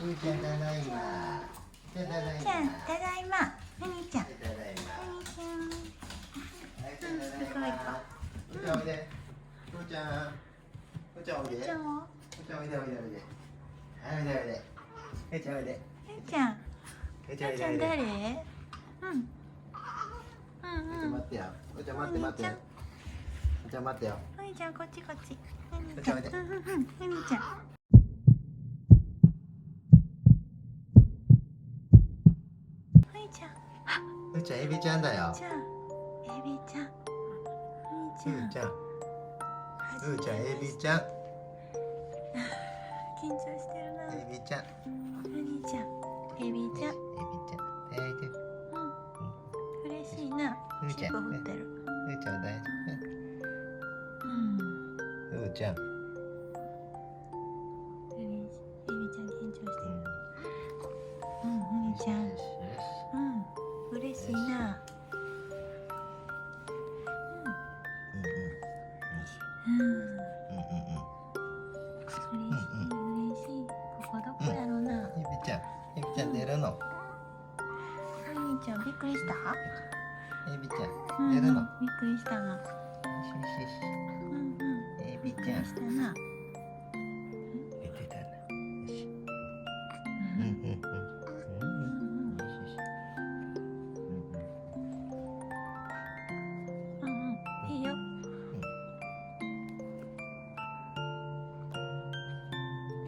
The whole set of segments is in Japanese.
うちゃんただいま。ただいま。ちゃん、ただいま。なにちゃん。ただいま。なにちゃん。はい、ただいま。ふーちゃんおいで。ふーちゃん。ふーちゃんおいで。ふーちゃんも。ちゃんおいでおいでおいで。はい、おいでおいで。ふーちゃんおいで。ふーちゃん。ふーちゃんおいでふーちゃんおいで。誰？うん。うんうん。待ってよ。ふーちゃん待って待って。ふーちゃん待ってよ。ふーちゃんこっちこっち。ふーちゃんおいで。うんうんうん。ふーちゃん。ふーちゃん。ふーちゃんエビちゃんだよ。ちゃん。エビちゃん。ふーちゃん。ふーちゃん。ふーちゃんエビちゃん。緊張してるな。エビちゃん。なにちゃん。エビちゃん。エビちゃん。大丈夫。うん。嬉しいな。ふーちゃん。尻尾振ってる。ふーちゃん大丈うん。夫。ふーちゃん。エビちゃん緊張してる。うん、ふーちゃん。よしよし。うん。嬉しいな。うん。うんうんうん嬉しい。ここどこやろな。エビちゃん、エビちゃん出るの。お兄ちゃんびっくりした？エビちゃうんん出るの。びっくりしたな。よしよしよし。うんうん。エビちゃん。びっくりしたな。出てたな。よし。うんうんうんうん。よしよし。うんいいよ。は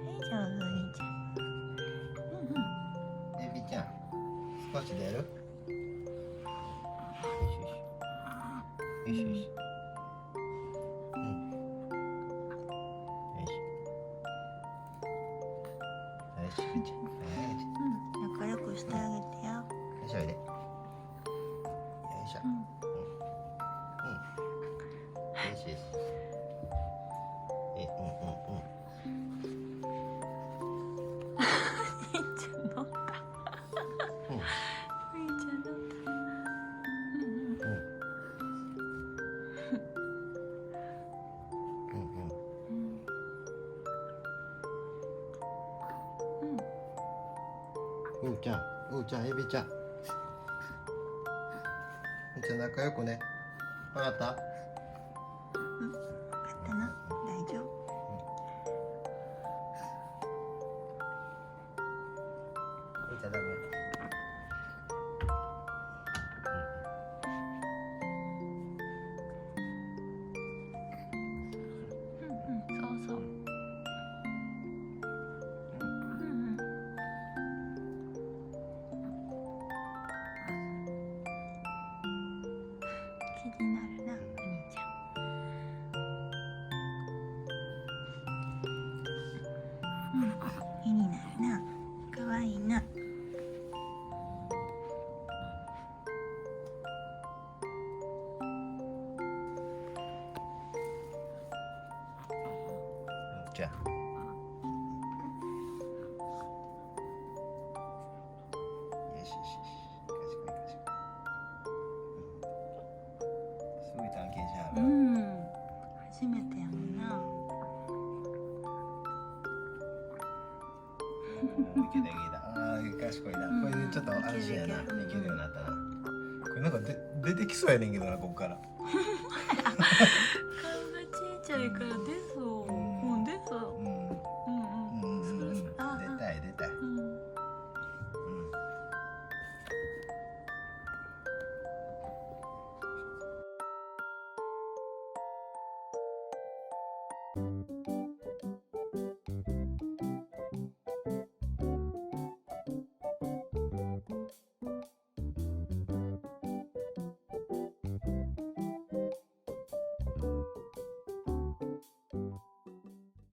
い上手にちゃん。エビちゃん、少し出る。よしよし。よしよし。よし。よし、ふーちゃん。仲良くしてあげてよ。よいしょ、おいで。よいしょ。よしよし。兄ちゃん乗った。兄ちゃん乗った。うーちゃん、うーちゃん、エビちゃん。うーちゃん仲良くね。わかった？分かったな。大丈夫。うーちゃんダメ。そうそう。気になるな、お兄ちゃん。気になるな。可愛いな。じゃあ。よしよしよし。賢い賢い。すごい探検しはる。初めてやもんな。いけたいけた。ああ、賢いな。これでちょっと安心やな。いけるようになったな。これなんか出てきそうやねんけどな、ここから。か